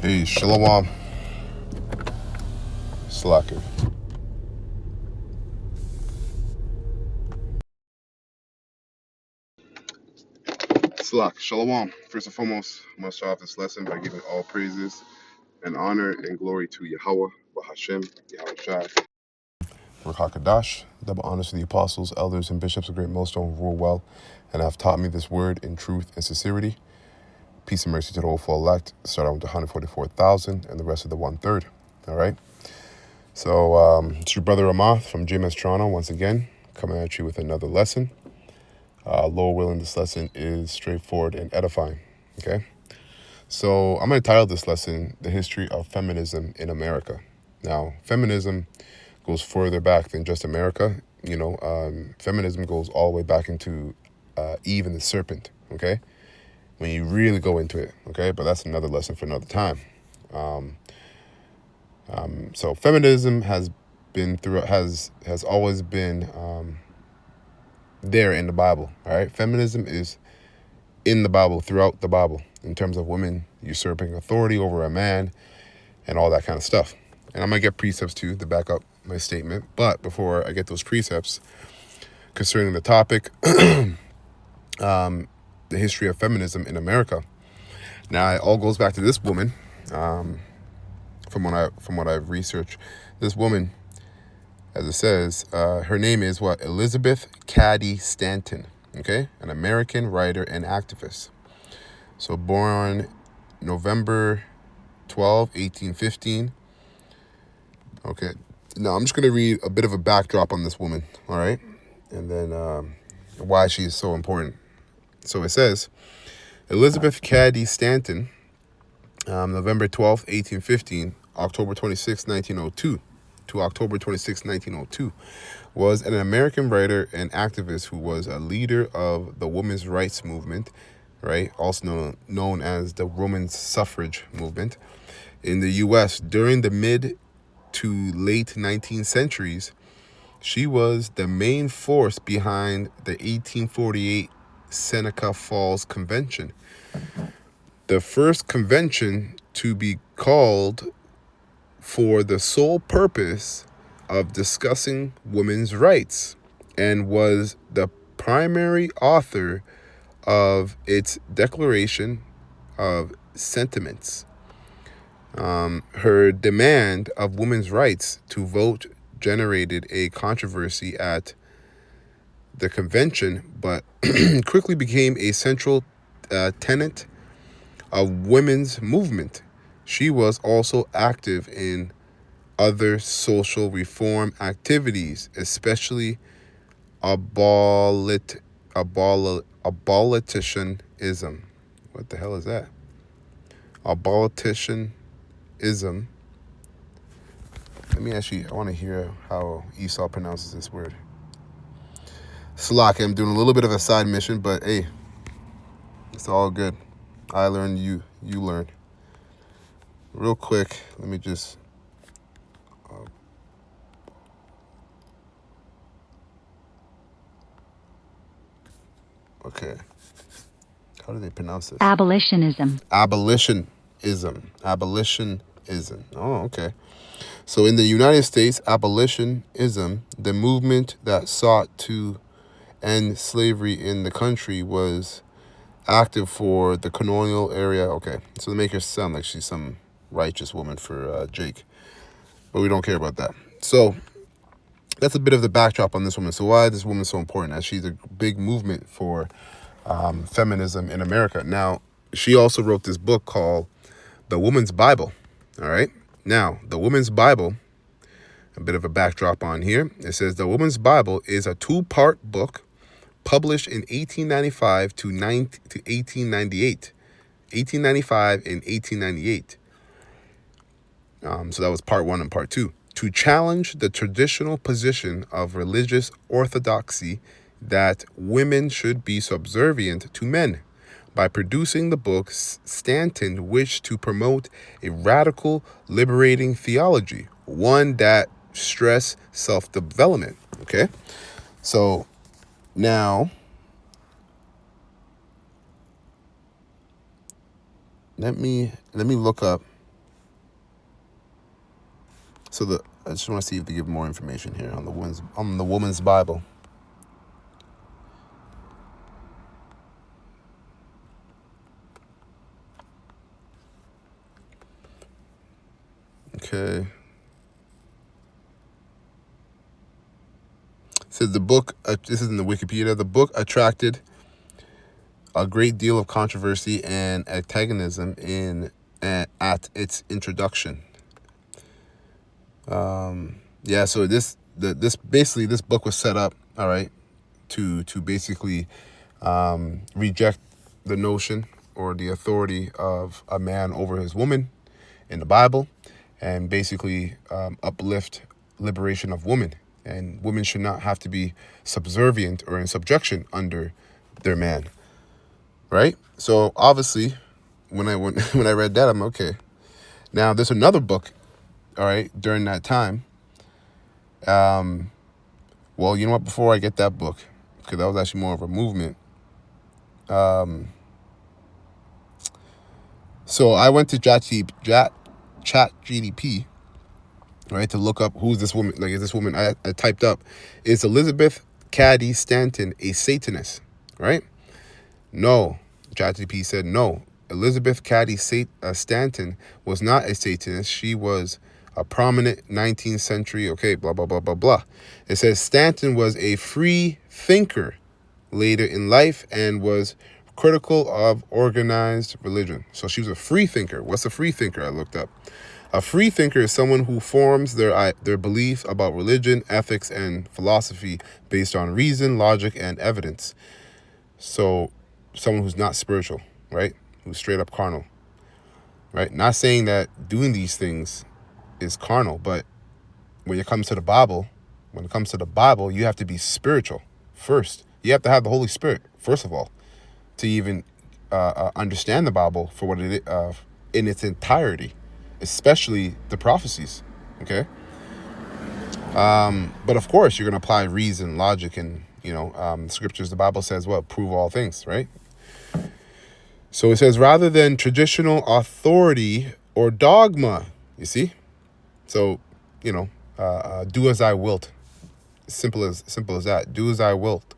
Hey, Shalom. Slacker. Slack. Shalom. First and foremost, I must start off this lesson by giving all praises and honor and glory to Yahweh, Bahashem, Yahweh Shai, Hakadash. Double honors to the apostles, elders, and bishops of great millstone who rule well and have taught me this word in truth and sincerity. Peace and mercy to the hopeful elect. Start out with the 144,000 and the rest of the 1/3. All right. So it's your brother Amath from GMS Toronto once again, coming at you with another lesson. Lord willing, this lesson is straightforward and edifying. Okay. So I'm going to title this lesson, The History of Feminism in America. Now, feminism goes further back than just America. Feminism goes all the way back into Eve and the serpent, okay? When you really go into it, okay? But that's another lesson for another time. So feminism has always been there in the Bible, all right? Feminism is in the Bible, throughout the Bible, in terms of women usurping authority over a man and all that kind of stuff. And I'm going to get precepts too to back up my statement. But before I get those precepts concerning the topic, the history of feminism in America. Now, it all goes back to this woman. From what I've researched, this woman, as it says, her name is Elizabeth Cady Stanton. Okay, an American writer and activist. So born November 12, 1815. Okay, now I'm just going to read a bit of a backdrop on this woman, all right? And then why she is so important. So it says, Elizabeth Cady Stanton, November 12, 1815, October 26, 1902, to October 26, 1902, was an American writer and activist who was a leader of the women's rights movement, right? Also known as the women's suffrage movement in the U.S. during the mid to late 19th centuries. She was the main force behind the 1848 Seneca Falls Convention, the first convention to be called for the sole purpose of discussing women's rights, and was the primary author of its Declaration of Sentiments. Her demand of women's rights to vote generated a controversy at the convention, but quickly became a central tenet of women's movement. She was also active in other social reform activities, especially abolitionism. What the hell is that? Abolitionism. I want to hear how Esau pronounces this word. Slack, I'm doing a little bit of a side mission, but hey, it's all good. I learned, you learned. Real quick, let me just... Okay. How do they pronounce this? Abolitionism. Abolitionism. Oh, okay. So in the United States, abolitionism, the movement that sought to end slavery in the country, was active for the colonial area. Okay, so they make her sound like she's some righteous woman for Jake. But we don't care about that. So that's a bit of the backdrop on this woman. So why is this woman so important? As she's a big movement for feminism in America. Now, she also wrote this book called The Woman's Bible. All right. Now, The Woman's Bible, a bit of a backdrop on here. It says The Woman's Bible is a 2-part book published in 1895 to 1898. 1895 and 1898. So that was part 1 and part 2. To challenge the traditional position of religious orthodoxy that women should be subservient to men. By producing the book, Stanton wished to promote a radical, liberating theology, one that stressed self-development. Okay, so now let me look up So I just want to see if they give more information here on the woman's Bible. Okay. It says the book, this is in the Wikipedia, the book attracted a great deal of controversy and antagonism at its introduction. Yeah, so this book was set up, all right, to basically reject the notion or the authority of a man over his woman in the Bible, and basically uplift liberation of women. And women should not have to be subservient or in subjection under their man, right? So obviously, when I read that, I'm okay. Now there's another book, all right, during that time. Well, you know what? Before I get that book, because that was actually more of a movement. So I went to ChatGPT, right, to look up who's this woman. Like, is this woman? I typed up, is Elizabeth Cady Stanton a Satanist? Right? No. ChatGPT said no. Elizabeth Cady Stanton was not a Satanist. She was a prominent 19th century, okay, blah, blah, blah, blah, blah. It says Stanton was a free thinker later in life and was critical of organized religion. So she was a free thinker. What's a free thinker? I looked up. A free thinker is someone who forms their beliefs about religion, ethics, and philosophy based on reason, logic, and evidence. So someone who's not spiritual, right? Who's straight up carnal, right? Not saying that doing these things is carnal, but when it comes to the Bible, you have to be spiritual first. You have to have the Holy Spirit, first of all, to even understand the Bible for what it is, in its entirety, especially the prophecies, okay? But of course, you're going to apply reason, logic, and, scriptures. The Bible says, prove all things, right? So it says, rather than traditional authority or dogma, you see? So, do as I wilt. Simple as that. Do as I wilt.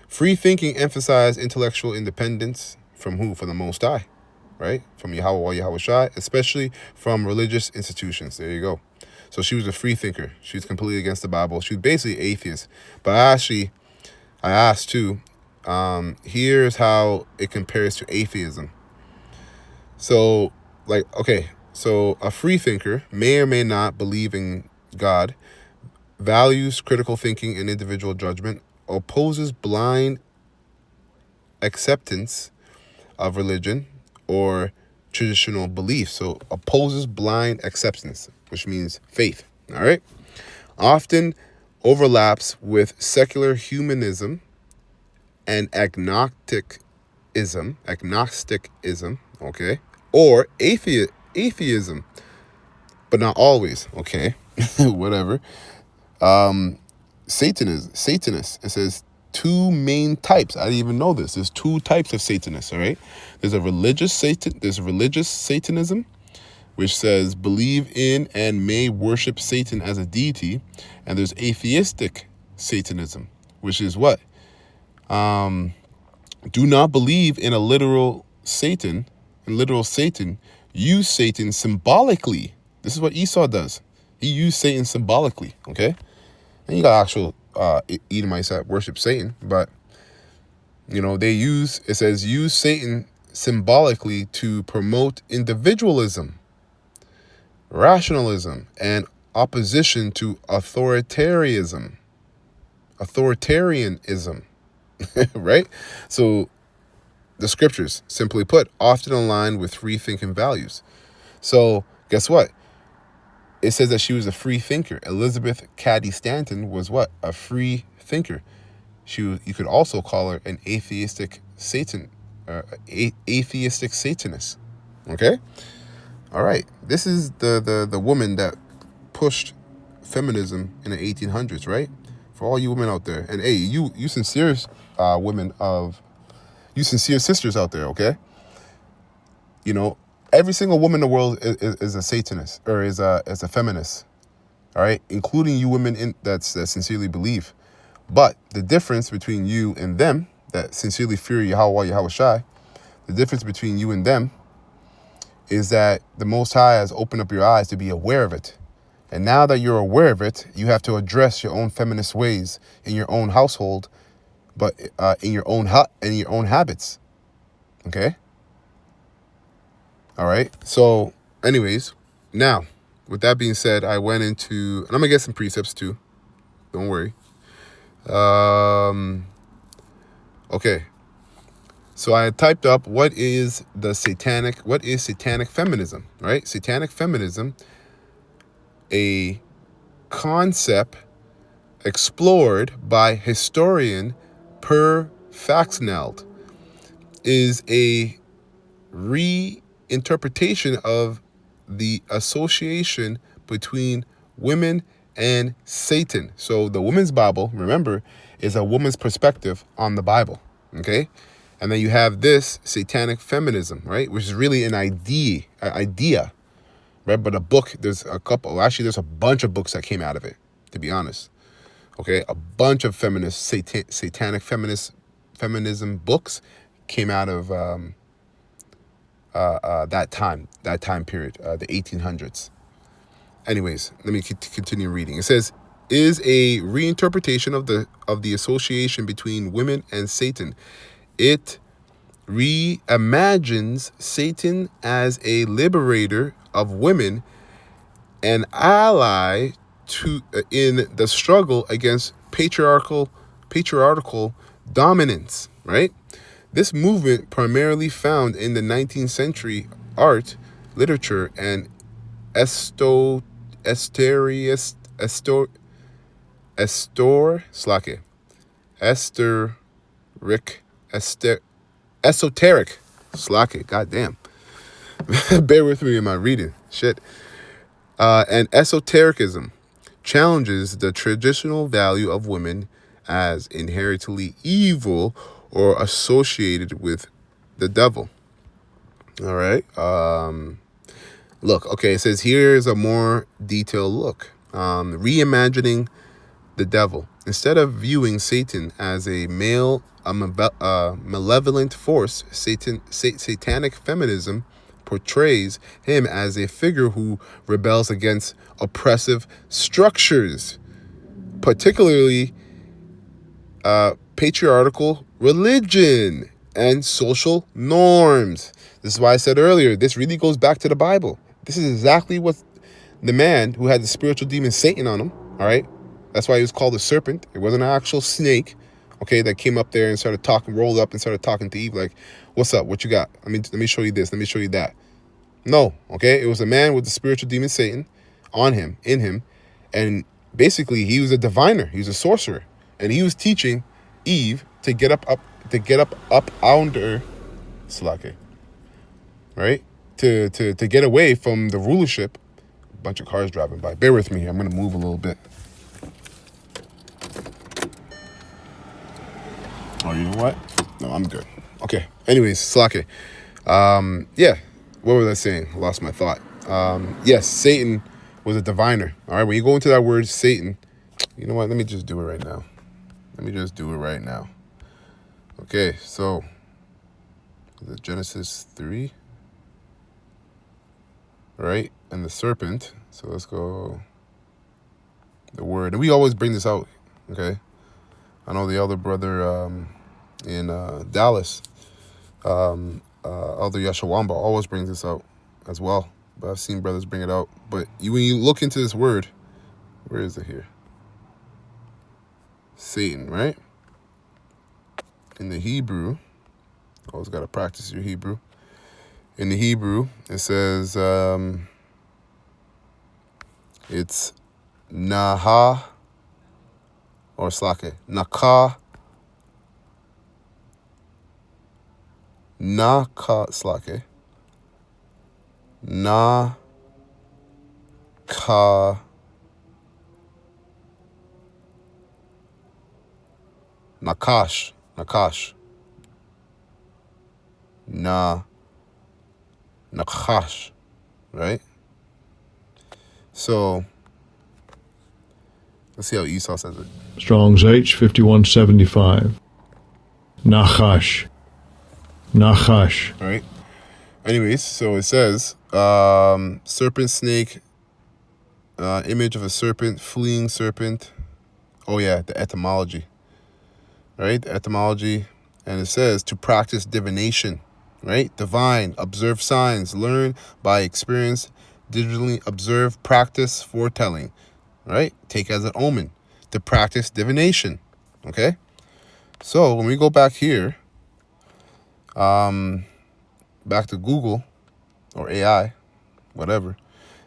Free thinking emphasized intellectual independence from who? From the Most High, right? From Yahweh or Yahweh Shai, especially from religious institutions. There you go. So she was a free thinker. She was completely against the Bible. She was basically atheist. But I asked too, here's how it compares to atheism. So, so a free thinker may or may not believe in God, values critical thinking and individual judgment, opposes blind acceptance of religion or traditional beliefs. So opposes blind acceptance, which means faith. All right. Often overlaps with secular humanism and agnosticism, okay, or atheism, but not always, okay, whatever. Satanists. It says two main types. I didn't even know this. There's two types of Satanists, all right? There's religious Satanism, which says believe in and may worship Satan as a deity. And there's atheistic Satanism, which is what? Do not believe in a literal Satan. Use Satan symbolically. This is what Esau does. He used Satan symbolically, okay? And you got actual Edomites that worship Satan, but, it says use Satan symbolically to promote individualism, rationalism, and opposition to authoritarianism, right? So the scriptures, simply put, often align with free thinking values. So guess what? It says that she was a free thinker. Elizabeth Cady Stanton was what? A free thinker. You could also call her an atheistic atheistic Satanist. Okay? All right. This is the woman that pushed feminism in the 1800s, right? For all you women out there. And hey, you sincere sincere sisters out there, okay? Every single woman in the world is a Satanist or is a feminist. all right, including you women that sincerely believe. But the difference between you and them that sincerely fear Yahweh Yahushai, the difference between you and them is that the Most High has opened up your eyes to be aware of it. And now that you're aware of it, you have to address your own feminist ways in your own household, but in your own habits. Okay? All right? So, anyways, now, with that being said, I went into, and I'm going to get some precepts too. Don't worry. Okay. So I typed up what is satanic feminism, right? Satanic feminism, a concept explored by historian Per Faxneld, is a reinterpretation of the association between women and Satan. So the women's Bible, remember, is a woman's perspective on the Bible, okay? And then you have this satanic feminism, right? Which is really an idea, right? But a book, there's a bunch of books that came out of it, to be honest. Okay, a bunch of satanic feminism books came out of that time period, the 1800s. Anyways, let me continue reading. It says, is a reinterpretation of the association between women and Satan. It reimagines Satan as a liberator of women, an ally in the struggle against patriarchal dominance, right? This movement primarily found in the 19th century art, literature, and esoteric goddamn. Bear with me in my reading. Shit. And esotericism challenges the traditional value of women as inherently evil or associated with the devil. All right. Look, okay, it says here's a more detailed look. Reimagining the devil. Instead of viewing Satan as a malevolent force, satanic feminism portrays him as a figure who rebels against oppressive structures, particularly patriarchal religion and social norms. This is why I said earlier, this really goes back to the Bible. This is exactly what the man who had the spiritual demon Satan on him, all right? That's why he was called a serpent. It wasn't an actual snake, okay, that came up there and started talking, rolled up and started talking to Eve like, what's up? What you got? Let me show you this. Let me show you that. No, okay? It was a man with the spiritual demon Satan on him, in him, and basically he was a diviner. He was a sorcerer. And he was teaching Eve to get up under Slake, right? To get away from the rulership. A bunch of cars driving by. Bear with me. I'm going to move a little bit. Oh, you know what? No, I'm good. Okay. Anyways, Slake. Yeah. What was I saying? I lost my thought. Yes, Satan was a diviner. All right. When you go into that word Satan, you know what? Let me just do it right now. Okay, so the Genesis 3, right? And the serpent. So let's go the word. And we always bring this out, okay? I know the elder brother in Dallas, Elder Yashawamba, always brings this out as well. But I've seen brothers bring it out. But when you look into this word, where is it here? Satan, right? In the Hebrew, always got to practice your Hebrew. In the Hebrew, it says it's Naha, or Slake, Naka, Slake, Naka, Nakash, Nakash, right? So Let's see how Esau says it. Strong's H 5175. Nachash. Nachash. All right. Anyways, so it says, serpent, snake, image of a serpent, fleeing serpent. Oh yeah, the etymology. Right? The etymology. And it says to practice divination. Right? Divine, observe signs, learn by experience, digitally observe, practice, foretelling. Right? Take as an omen. To practice divination. Okay? So when we go back here, back to Google or AI, whatever,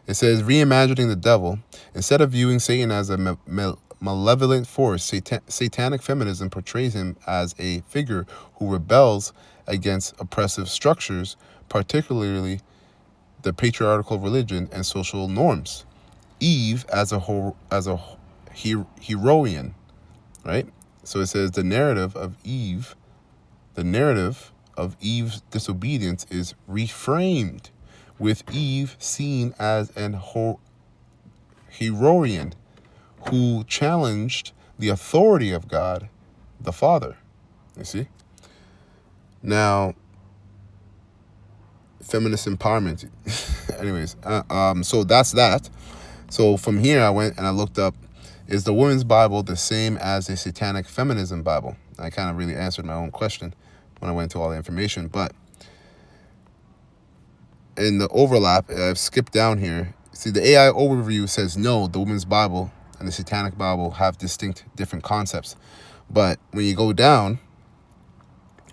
it says reimagining the devil. Instead of viewing Satan as a malevolent force, satanic feminism portrays him as a figure who rebels against oppressive structures, particularly the patriarchal religion and social norms. Eve as a heroine, right? So it says the narrative of Eve's disobedience is reframed, with Eve seen as an heroine who challenged the authority of God, the Father. You see? Now, feminist empowerment. Anyways, so that's that. So from here, I went and I looked up, is the Women's Bible the same as a Satanic Feminism Bible? I kind of really answered my own question when I went into all the information. But in the overlap, I've skipped down here. See, the AI overview says no, the Women's Bible and the Satanic Bible have distinct different concepts. But when you go down,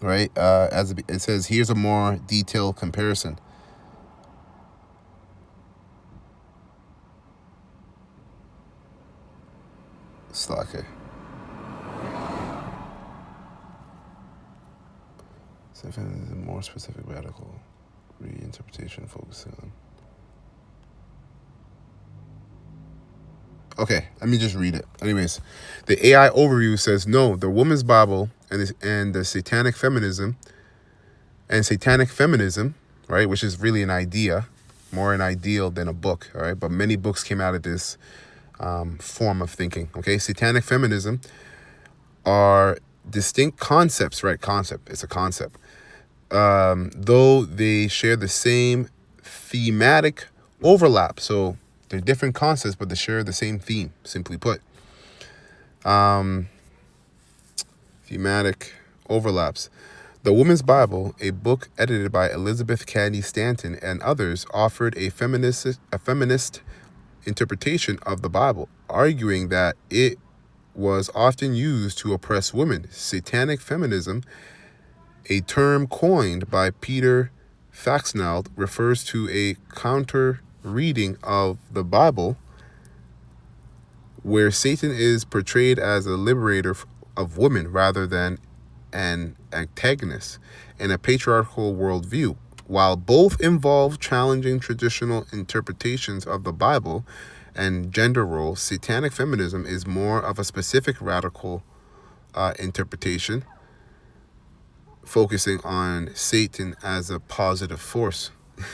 right, as it says, here's a more detailed comparison. Slacker. Feminism is a more specific radical reinterpretation focusing on. Okay, let me just read it. Anyways, the AI overview says no, the Woman's Bible and the Satanic feminism, right, which is really an idea, more an ideal than a book, all right? But many books came out of this form of thinking, okay? Satanic feminism are distinct concepts, right? Concept, it's a concept. Though they share the same thematic overlap. So they're different concepts, but they share the same theme, simply put. Thematic overlaps. The Woman's Bible, a book edited by Elizabeth Cady Stanton and others, offered a feminist interpretation of the Bible, arguing that it was often used to oppress women. Satanic feminism, a term coined by Peter Faxneld, refers to a counter reading of the Bible where Satan is portrayed as a liberator of women rather than an antagonist in a patriarchal worldview. While both involve challenging traditional interpretations of the Bible and gender roles, Satanic feminism is more of a specific radical interpretation, focusing on Satan as a positive force.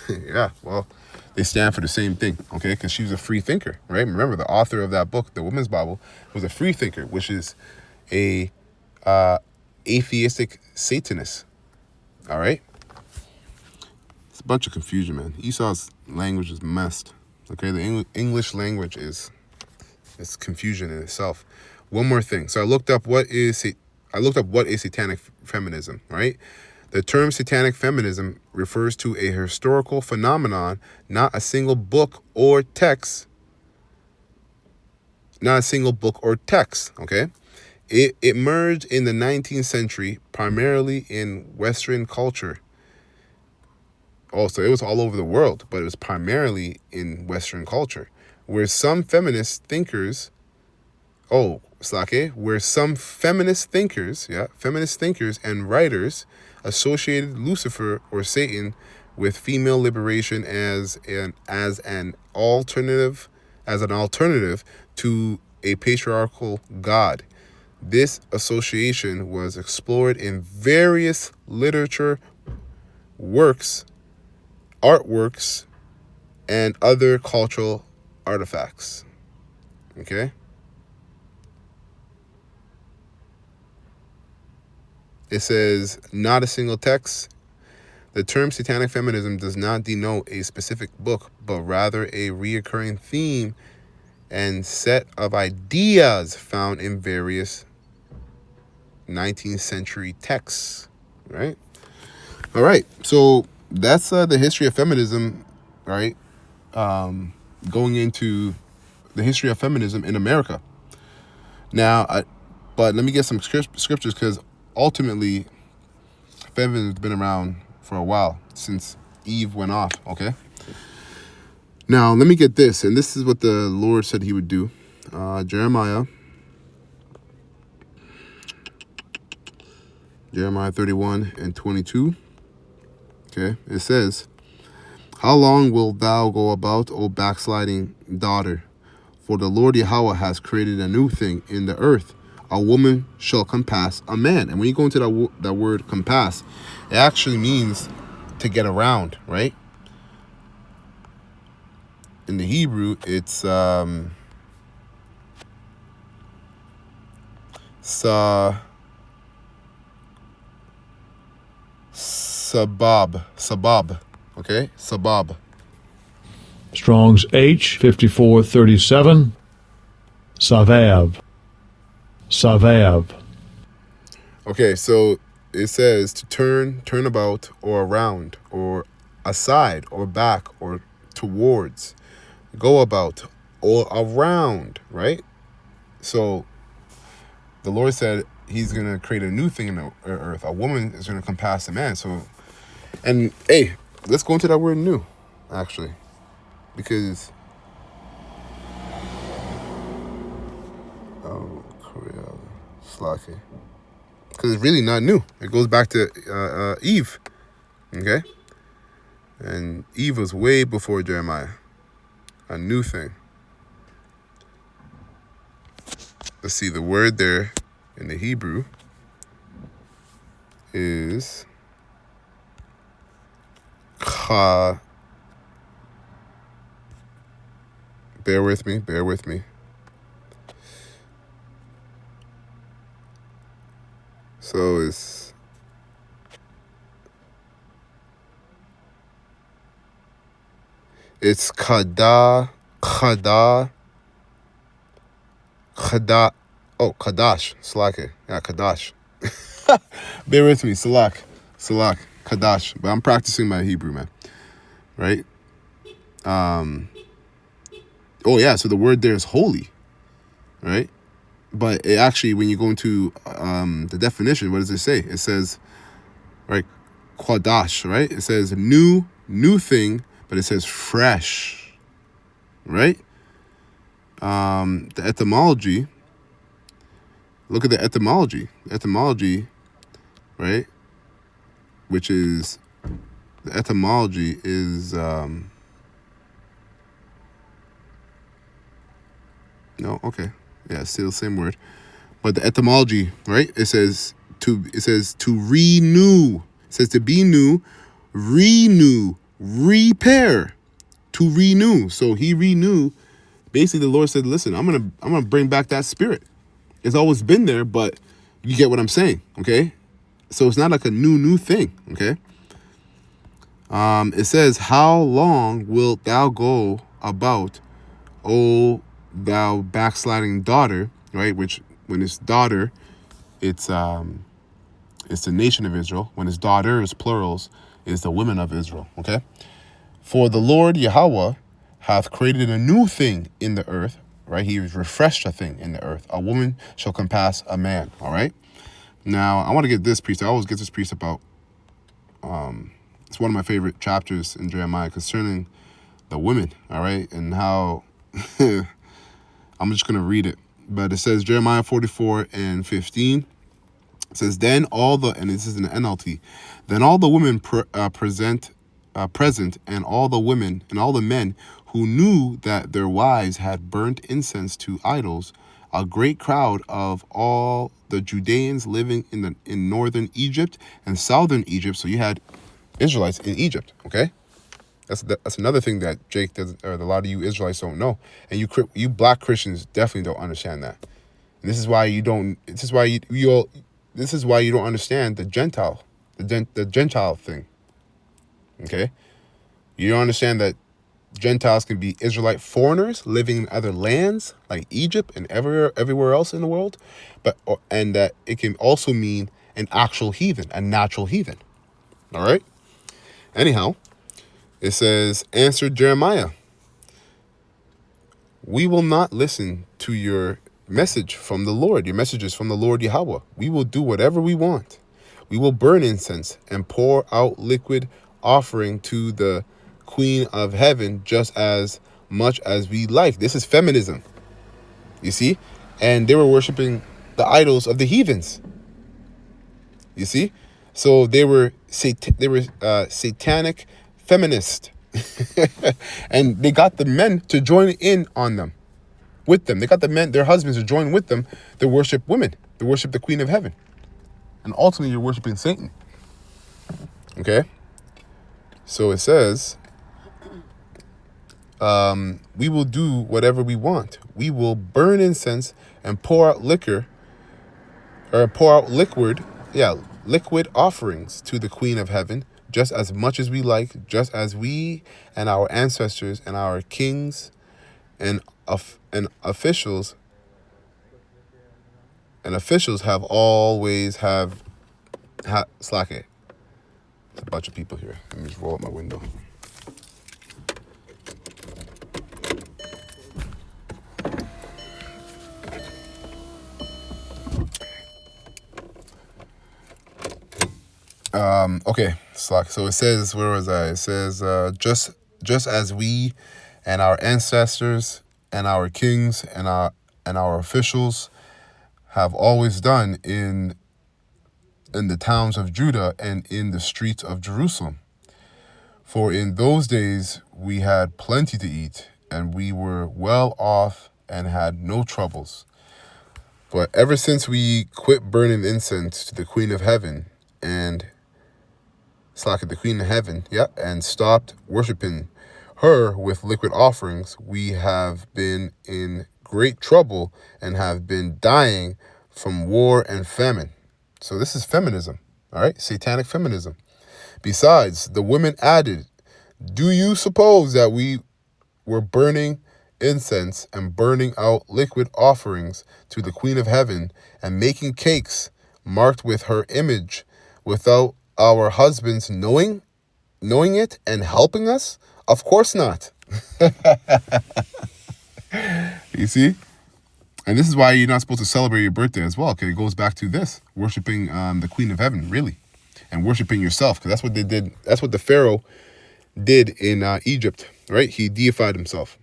Yeah, well, they stand for the same thing, okay? Because she was a free thinker, right? Remember, the author of that book, The Woman's Bible, was a free thinker, which is a atheistic Satanist, all right? It's a bunch of confusion, man. Esau's language is messed, okay? The English language is confusion in itself. One more thing. So I looked up what is Satanic feminism, right? The term Satanic feminism refers to a historical phenomenon, not a single book or text. Okay? It emerged in the 19th century, primarily in Western culture. Also, it was all over the world, but it was primarily in Western culture, where some feminist thinkers and writers associated Lucifer or Satan with female liberation as an alternative to a patriarchal god. This association was explored in various literature works, artworks, and other cultural artifacts. Okay? It says, not a single text. The term satanic feminism does not denote a specific book, but rather a reoccurring theme and set of ideas found in various 19th century texts, right? All right, so that's the history of feminism, right? Going into the history of feminism in America. Now, but let me get some scriptures, because ultimately, feminism has been around for a while, since Eve went off, okay? Now, let me get this, and this is what the Lord said he would do. Jeremiah 31 and 22. Okay, it says, how long wilt thou go about, O backsliding daughter? For the Lord Yahweh has created a new thing in the earth. A woman shall compass a man. And when you go into that word compass, it actually means to get around, right? In the Hebrew, it's sabab, okay? Sabab. Strong's H 5437. Savav. Savav. Okay, so it says to turn about, or around, or aside, or back, or towards, go about, or around, right? So the Lord said he's going to create a new thing in the earth. A woman is going to compass a man. So, and hey, let's go into that word new, actually, because Slaki, because it's really not new. It goes back to Eve, okay? And Eve was way before Jeremiah. A new thing. Let's see, the word there in the Hebrew is bear with me. So it's Kadash. Oh, Kadash. Salak. Yeah, Kadash. Bear with me. Salak. Kadash. But I'm practicing my Hebrew, man. Right? Oh, yeah. So the word there is holy. Right? But it actually, when you go into the definition, what does it say? It says, right, Kwadash, right? It says new thing, but it says fresh. Right? The etymology, look at the etymology. Right? Which is, the etymology is, no, okay. Yeah, still the same word. But the etymology, right? It says to renew. It says to be new, renew, repair, to renew. So he renewed. Basically, the Lord said, listen, I'm gonna bring back that spirit. It's always been there, but you get what I'm saying, okay? So it's not like a new thing, okay? It says, how long wilt thou go about, O thou backsliding daughter, right? Which, when it's daughter, it's the nation of Israel. When it's daughters, plurals, is the women of Israel, okay? For the Lord Yahweh hath created a new thing in the earth, right? He has refreshed a thing in the earth. A woman shall compass a man, all right? Now, I want to get this piece. I always get this piece about, it's one of my favorite chapters in Jeremiah concerning the women, all right? And how, I'm just going to read it. But it says, Jeremiah 44 and 15, it says, then all the, and this is in the NLT, then all the women present, and all the women and all the men who knew that their wives had burnt incense to idols, a great crowd of all the Judeans living in northern Egypt and southern Egypt. So you had Israelites in Egypt, okay? That's another thing that Jake does, or a lot of you Israelites don't know, and you black Christians definitely don't understand that. And this is why you don't. This is why you all. This is why you don't understand the Gentile thing. Okay? You don't understand that Gentiles can be Israelite foreigners living in other lands like Egypt and everywhere else in the world, and that it can also mean an actual heathen, a natural heathen. All right? Anyhow, it says, answered Jeremiah, we will not listen to your message from the Lord, your messages from the Lord Yahweh. We will do whatever we want. We will burn incense and pour out liquid offering to the Queen of Heaven just as much as we like. This is feminism, you see? And they were worshiping the idols of the heathens, you see? So they were satanic feminists. And they got the men to join in on them, with them. They got the men, their husbands, to join with them to worship women, to worship the Queen of Heaven. And ultimately, you're worshiping Satan. Okay? So it says, we will do whatever we want. We will burn incense and pour out liquid offerings to the Queen of Heaven, just as much as we like, just as we and our ancestors and our kings and officials have always slack it. There's a bunch of people here. Let me just roll up my window. Okay, slack. So it says, where was I? It says, just as we and our ancestors and our kings and our officials have always done in the towns of Judah and in the streets of Jerusalem. For in those days we had plenty to eat, and we were well off and had no troubles. But ever since we quit burning incense to the Queen of Heaven and and stopped worshiping her with liquid offerings, we have been in great trouble and have been dying from war and famine. So this is feminism, all right? Satanic feminism. Besides, the women added, do you suppose that we were burning incense and burning out liquid offerings to the Queen of Heaven and making cakes marked with her image without our husbands knowing it and helping us? Of course not. You see? And this is why you're not supposed to celebrate your birthday as well, because it goes back to this, worshiping the Queen of Heaven, really, and worshiping yourself, because that's what they did. That's what the Pharaoh did in Egypt, right? He deified himself.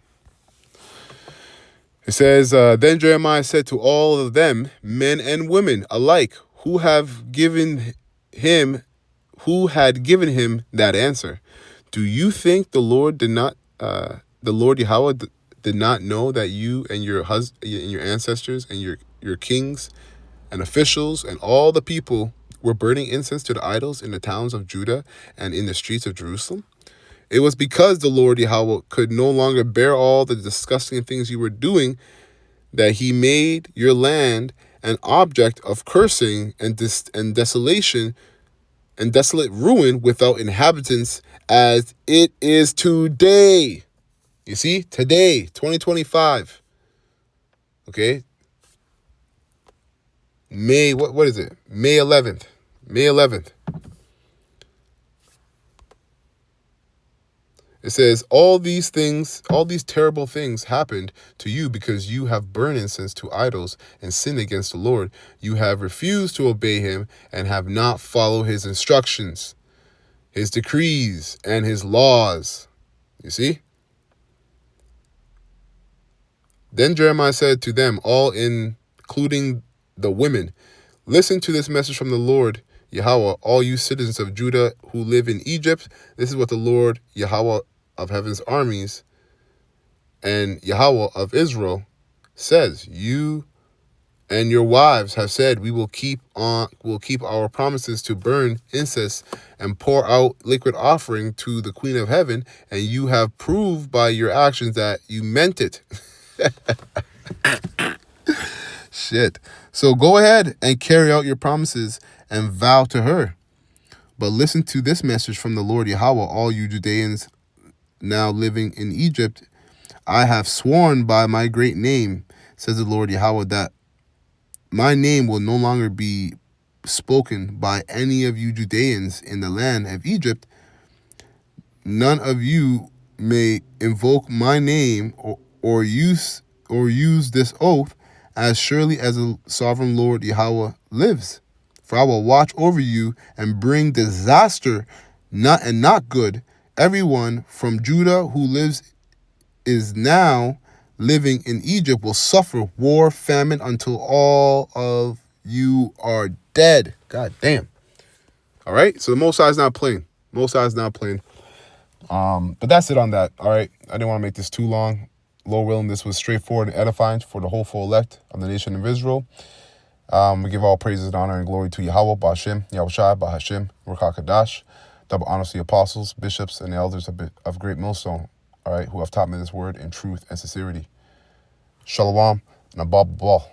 It says, then Jeremiah said to all of them, men and women alike, who had given him that answer, do you think the Lord Yahweh did not know that you and your ancestors and your kings and officials and all the people were burning incense to the idols in the towns of Judah and in the streets of Jerusalem? It was because the Lord Yahweh could no longer bear all the disgusting things you were doing that he made your land an object of cursing and desolation and desolate ruin without inhabitants as it is today. You see, today, 2025. Okay. What is it? May 11th. May 11th. It says, all these terrible things happened to you because you have burned incense to idols and sinned against the Lord. You have refused to obey him and have not followed his instructions, his decrees, and his laws. You see? Then Jeremiah said to them, all including the women, listen to this message from the Lord Yahweh, all you citizens of Judah who live in Egypt. This is what the Lord Yahweh of heaven's armies and Yahweh of Israel says. You and your wives have said, we'll keep our promises to burn incense and pour out liquid offering to the Queen of Heaven, and you have proved by your actions that you meant it. Shit. So go ahead and carry out your promises and vow to her. But listen to this message from the Lord Yahweh, all you Judeans now living in Egypt. I have sworn by my great name, says the Lord Yahweh, that my name will no longer be spoken by any of you Judeans in the land of Egypt. None of you may invoke my name or use this oath, as surely as the sovereign Lord Yahweh lives. For I will watch over you and bring disaster, not good. Everyone from Judah who is now living in Egypt will suffer war, famine, until all of you are dead. God damn. All right. So the Most High is not playing. Most High is not playing. But that's it on that. All right. I didn't want to make this too long. Lord willing, this was straightforward and edifying for the hopeful elect of the nation of Israel. We give all praises and honor and glory to Yahweh, Ba'Shem, Yahushai, Ba'Hashem, Ruach HaKadosh. Double honors to the apostles, bishops, and the elders of Great Millstone, all right, who have taught me this word in truth and sincerity. Shalom and above all.